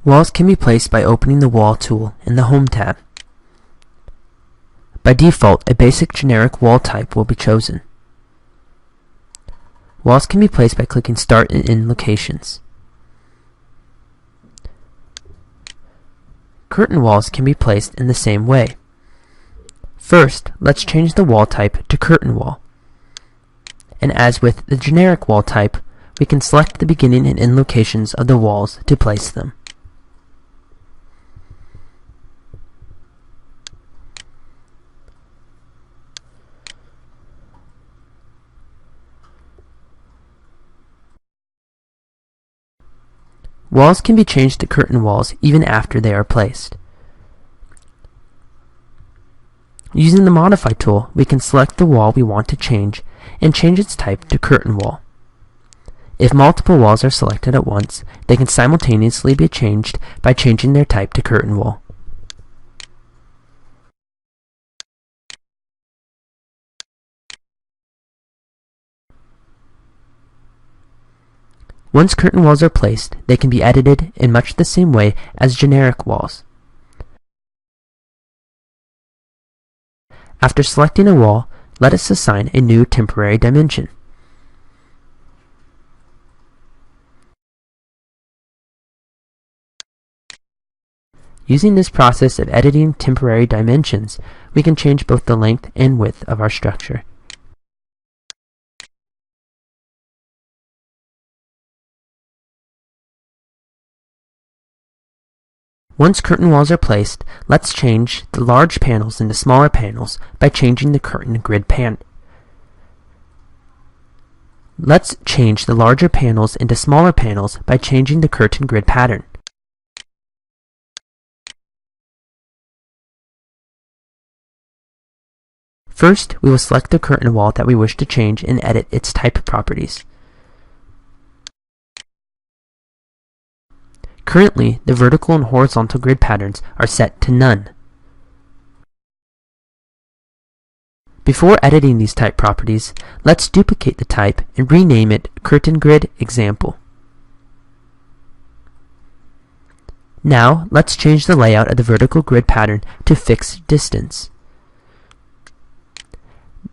Walls can be placed by opening the Wall tool in the Home tab. By default, a basic generic wall type will be chosen. Walls can be placed by clicking Start and End Locations. Curtain walls can be placed in the same way. First, let's change the wall type to curtain wall. And as with the generic wall type, we can select the beginning and end locations of the walls to place them. Walls can be changed to curtain walls even after they are placed. Using the Modify tool, we can select the wall we want to change and change its type to curtain wall. If multiple walls are selected at once, they can simultaneously be changed by changing their type to curtain wall. Once curtain walls are placed, they can be edited in much the same way as generic walls. After selecting a wall, let us assign a new temporary dimension. Using this process of editing temporary dimensions, we can change both the length and width of our structure. Once curtain walls are placed, let's change the large panels into smaller panels by changing the curtain grid pattern. Let's change the larger panels into smaller panels by changing the curtain grid pattern. First, we will select the curtain wall that we wish to change and edit its type properties. Currently, the vertical and horizontal grid patterns are set to none. Before editing these type properties, let's duplicate the type and rename it Curtain Grid Example. Now, let's change the layout of the vertical grid pattern to Fixed Distance.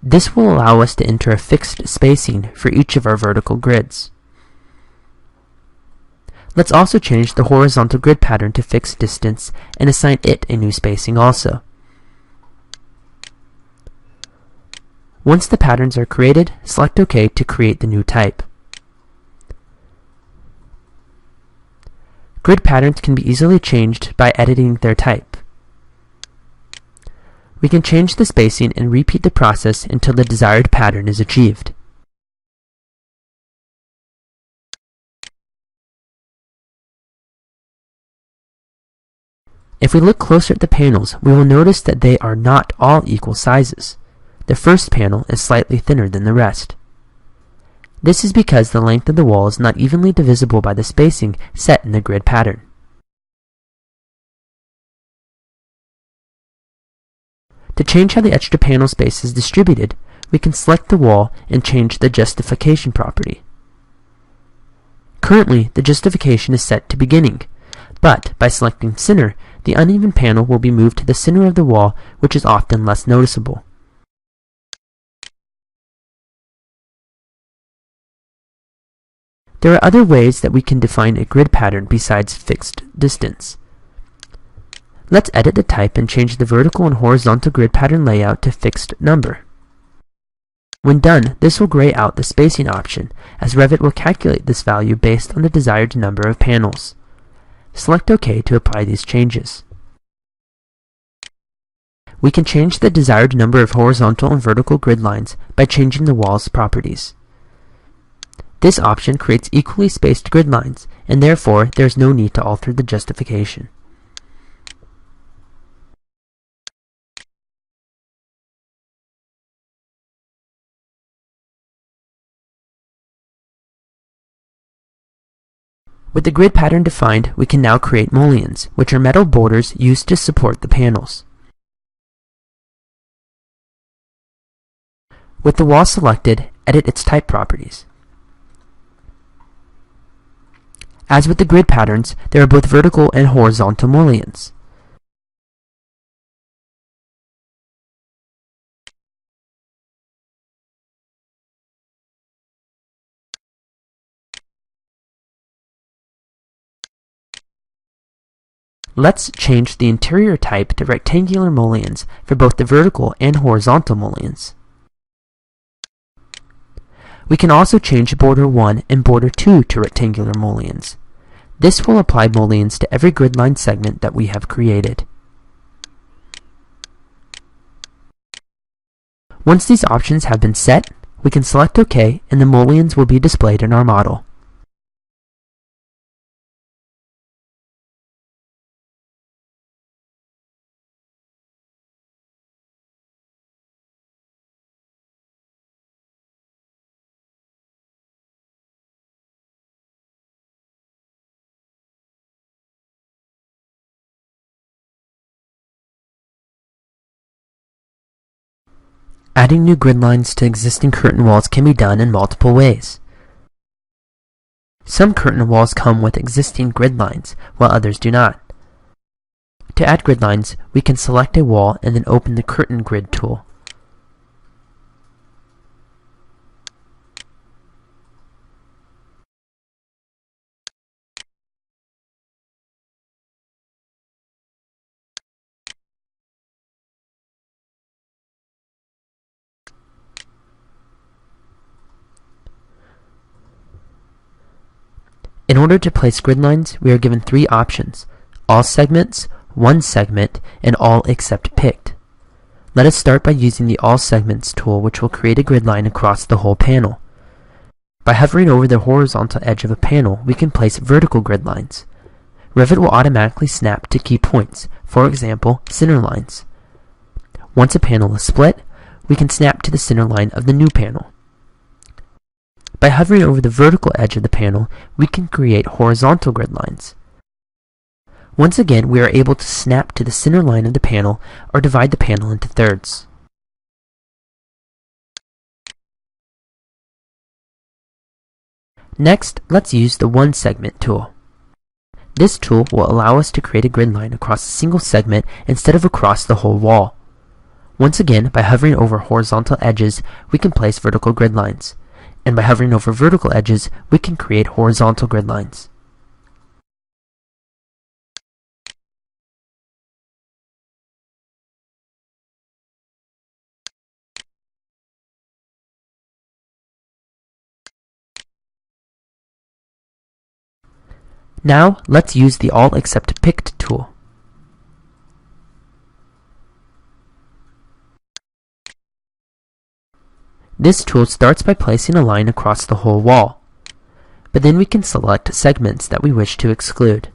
This will allow us to enter a fixed spacing for each of our vertical grids. Let's also change the horizontal grid pattern to Fixed Distance and assign it a new spacing also. Once the patterns are created, select OK to create the new type. Grid patterns can be easily changed by editing their type. We can change the spacing and repeat the process until the desired pattern is achieved. If we look closer at the panels, we will notice that they are not all equal sizes. The first panel is slightly thinner than the rest. This is because the length of the wall is not evenly divisible by the spacing set in the grid pattern. To change how the extra panel space is distributed, we can select the wall and change the justification property. Currently, the justification is set to beginning, but by selecting center, the uneven panel will be moved to the center of the wall, which is often less noticeable. There are other ways that we can define a grid pattern besides Fixed Distance. Let's edit the type and change the vertical and horizontal grid pattern layout to Fixed Number. When done, this will gray out the spacing option, as Revit will calculate this value based on the desired number of panels. Select OK to apply these changes. We can change the desired number of horizontal and vertical grid lines by changing the wall's properties. This option creates equally spaced grid lines, and therefore there is no need to alter the justification. With the grid pattern defined, we can now create mullions, which are metal borders used to support the panels. With the wall selected, edit its type properties. As with the grid patterns, there are both vertical and horizontal mullions. Let's change the interior type to rectangular mullions for both the vertical and horizontal mullions. We can also change border 1 and border 2 to rectangular mullions. This will apply mullions to every grid line segment that we have created. Once these options have been set, we can select OK and the mullions will be displayed in our model. Adding new grid lines to existing curtain walls can be done in multiple ways. Some curtain walls come with existing grid lines, while others do not. To add grid lines, we can select a wall and then open the Curtain Grid tool. In order to place grid lines, we are given three options: all segments, one segment, and all except picked. Let us start by using the All Segments tool, which will create a grid line across the whole panel. By hovering over the horizontal edge of a panel, we can place vertical grid lines. Revit will automatically snap to key points, for example, center lines. Once a panel is split, we can snap to the center line of the new panel. By hovering over the vertical edge of the panel, we can create horizontal grid lines. Once again, we are able to snap to the center line of the panel or divide the panel into thirds. Next, let's use the One Segment tool. This tool will allow us to create a grid line across a single segment instead of across the whole wall. Once again, by hovering over horizontal edges, we can place vertical grid lines. And by hovering over vertical edges, we can create horizontal grid lines. Now, let's use the All Except Picked tool. This tool starts by placing a line across the whole wall, but then we can select segments that we wish to exclude.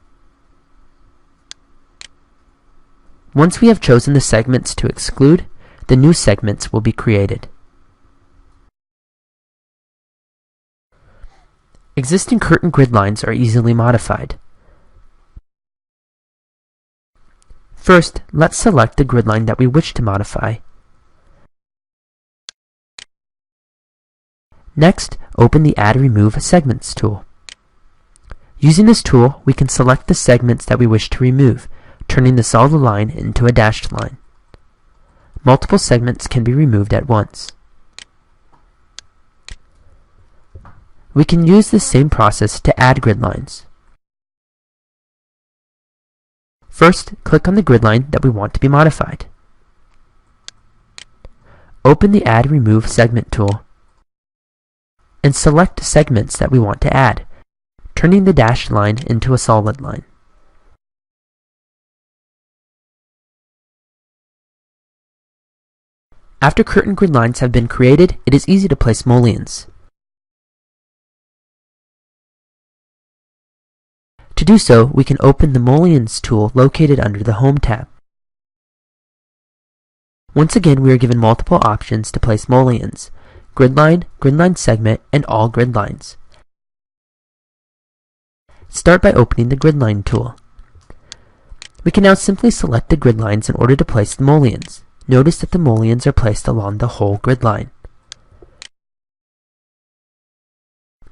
Once we have chosen the segments to exclude, the new segments will be created. Existing curtain grid lines are easily modified. First, let's select the grid line that we wish to modify. Next, open the Add Remove Segments tool. Using this tool, we can select the segments that we wish to remove, turning the solid line into a dashed line. Multiple segments can be removed at once. We can use this same process to add grid lines. First, click on the grid line that we want to be modified. Open the Add Remove Segment tool and select segments that we want to add, turning the dashed line into a solid line. After curtain grid lines have been created, it is easy to place mullions. To do so, we can open the Mullions tool located under the Home tab. Once again, we are given multiple options to place mullions: grid line segment, and all grid lines. Start by opening the Grid Line tool. We can now simply select the grid lines in order to place the mullions. Notice that the mullions are placed along the whole grid line.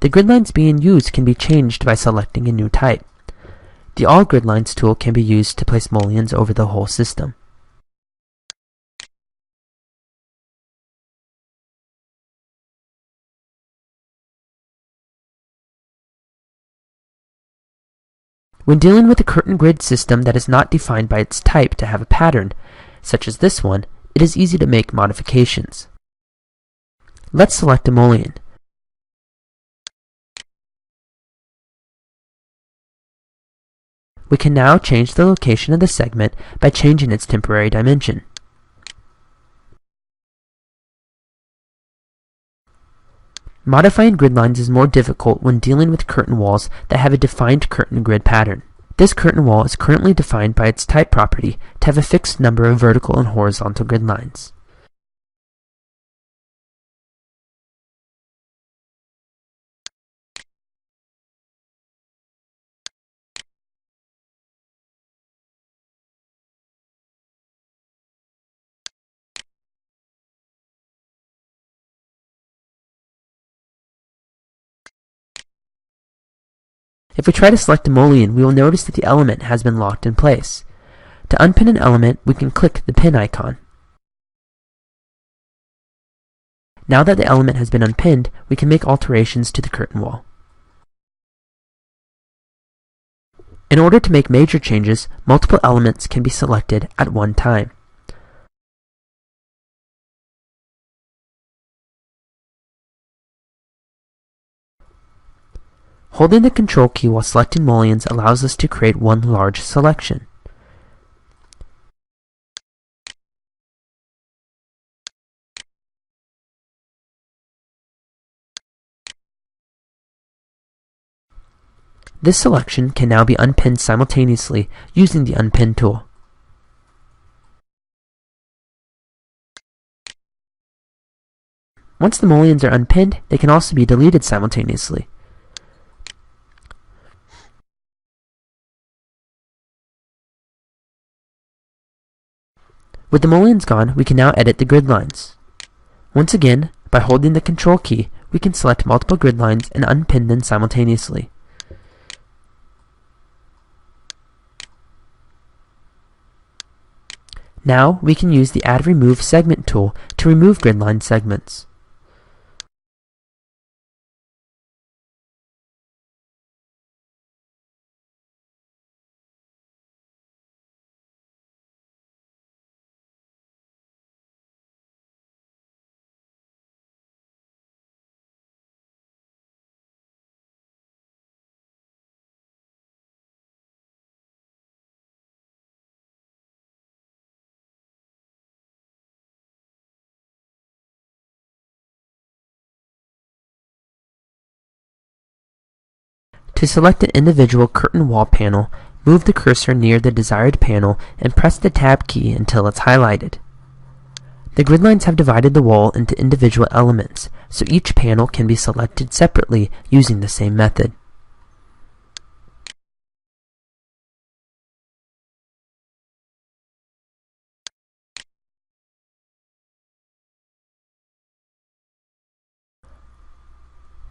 The grid lines being used can be changed by selecting a new type. The All Grid Lines tool can be used to place mullions over the whole system. When dealing with a curtain grid system that is not defined by its type to have a pattern, such as this one, it is easy to make modifications. Let's select a mullion. We can now change the location of the segment by changing its temporary dimension. Modifying grid lines is more difficult when dealing with curtain walls that have a defined curtain grid pattern. This curtain wall is currently defined by its type property to have a fixed number of vertical and horizontal grid lines. If we try to select a mullion, we will notice that the element has been locked in place. To unpin an element, we can click the pin icon. Now that the element has been unpinned, we can make alterations to the curtain wall. In order to make major changes, multiple elements can be selected at one time. Holding the Control key while selecting mullions allows us to create one large selection. This selection can now be unpinned simultaneously using the Unpin tool. Once the mullions are unpinned, they can also be deleted simultaneously. With the mullions gone, we can now edit the grid lines. Once again, by holding the Control key, we can select multiple grid lines and unpin them simultaneously. Now we can use the Add Remove Segment tool to remove grid line segments. To select an individual curtain wall panel, move the cursor near the desired panel and press the Tab key until it's highlighted. The grid lines have divided the wall into individual elements, so each panel can be selected separately using the same method.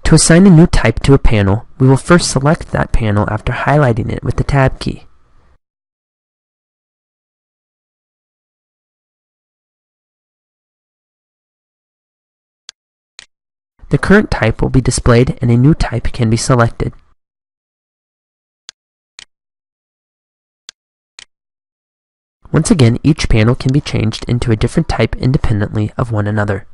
To assign a new type to a panel, we will first select that panel after highlighting it with the Tab key. The current type will be displayed and a new type can be selected. Once again, each panel can be changed into a different type independently of one another.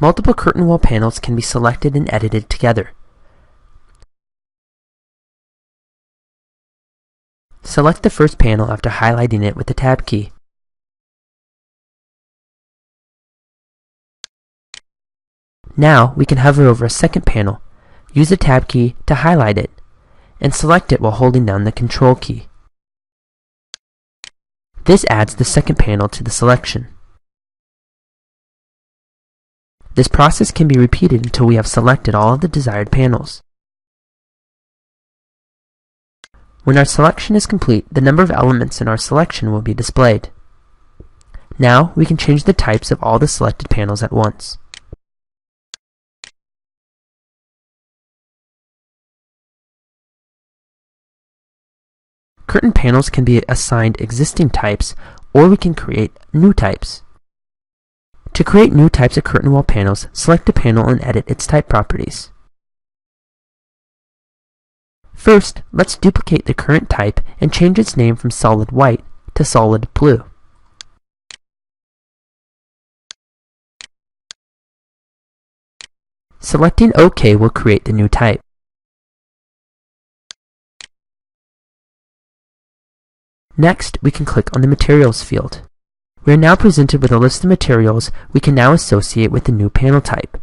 Multiple curtain wall panels can be selected and edited together. Select the first panel after highlighting it with the Tab key. Now we can hover over a second panel, use the Tab key to highlight it, and select it while holding down the Control key. This adds the second panel to the selection. This process can be repeated until we have selected all of the desired panels. When our selection is complete, the number of elements in our selection will be displayed. Now we can change the types of all the selected panels at once. Curtain panels can be assigned existing types, or we can create new types. To create new types of curtain wall panels, select a panel and edit its type properties. First, let's duplicate the current type and change its name from solid white to solid blue. Selecting OK will create the new type. Next, we can click on the Materials field. We are now presented with a list of materials we can now associate with the new panel type.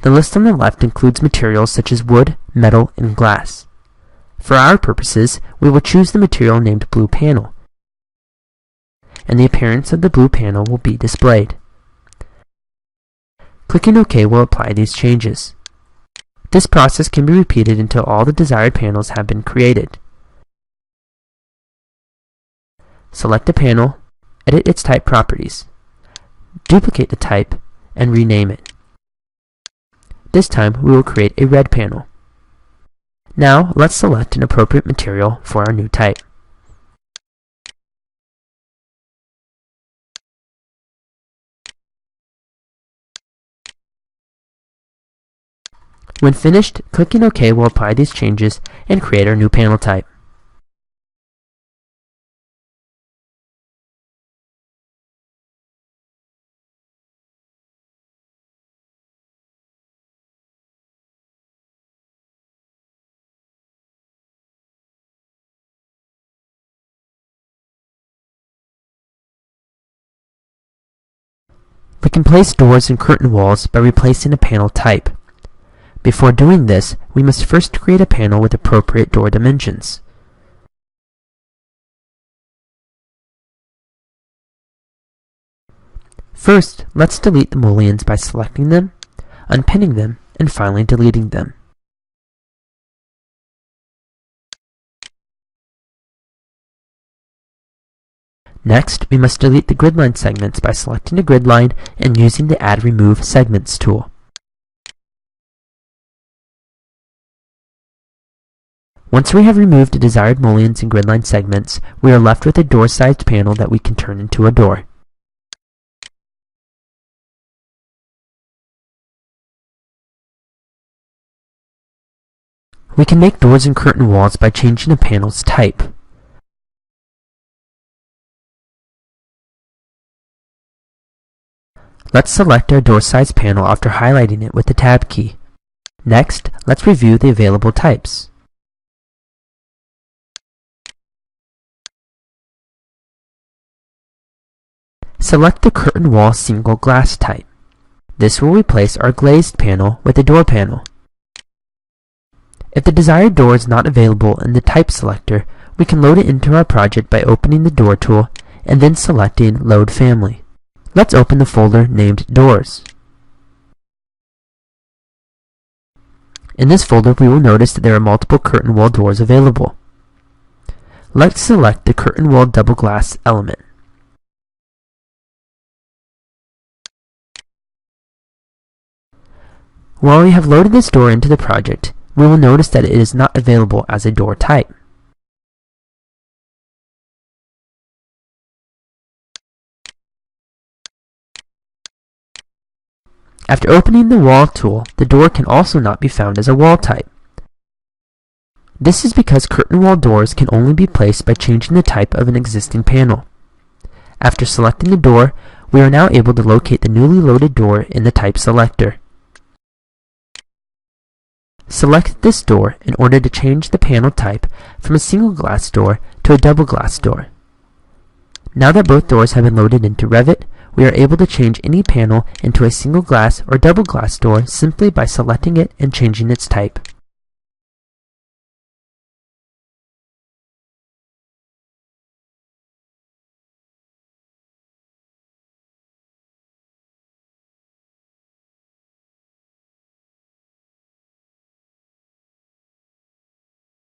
The list on the left includes materials such as wood, metal, and glass. For our purposes, we will choose the material named Blue Panel, and the appearance of the blue panel will be displayed. Clicking OK will apply these changes. This process can be repeated until all the desired panels have been created. Select a panel, edit its type properties, duplicate the type, and rename it. This time we will create a red panel. Now let's select an appropriate material for our new type. When finished, clicking OK will apply these changes and create our new panel type. We can place doors and curtain walls by replacing a panel type. Before doing this, we must first create a panel with appropriate door dimensions. First, let's delete the mullions by selecting them, unpinning them, and finally deleting them. Next, we must delete the grid line segments by selecting a grid line and using the Add Remove Segments tool. Once we have removed the desired mullions and grid line segments, we are left with a door-sized panel that we can turn into a door. We can make doors and curtain walls by changing a panel's type. Let's select our door size panel after highlighting it with the Tab key. Next, let's review the available types. Select the curtain wall single glass type. This will replace our glazed panel with a door panel. If the desired door is not available in the type selector, we can load it into our project by opening the Door tool and then selecting Load Family. Let's open the folder named Doors. In this folder, we will notice that there are multiple curtain wall doors available. Let's select the curtain wall double glass element. While we have loaded this door into the project, we will notice that it is not available as a door type. After opening the Wall tool, the door can also not be found as a wall type. This is because curtain wall doors can only be placed by changing the type of an existing panel. After selecting the door, we are now able to locate the newly loaded door in the type selector. Select this door in order to change the panel type from a single glass door to a double glass door. Now that both doors have been loaded into Revit, we are able to change any panel into a single glass or double glass door simply by selecting it and changing its type.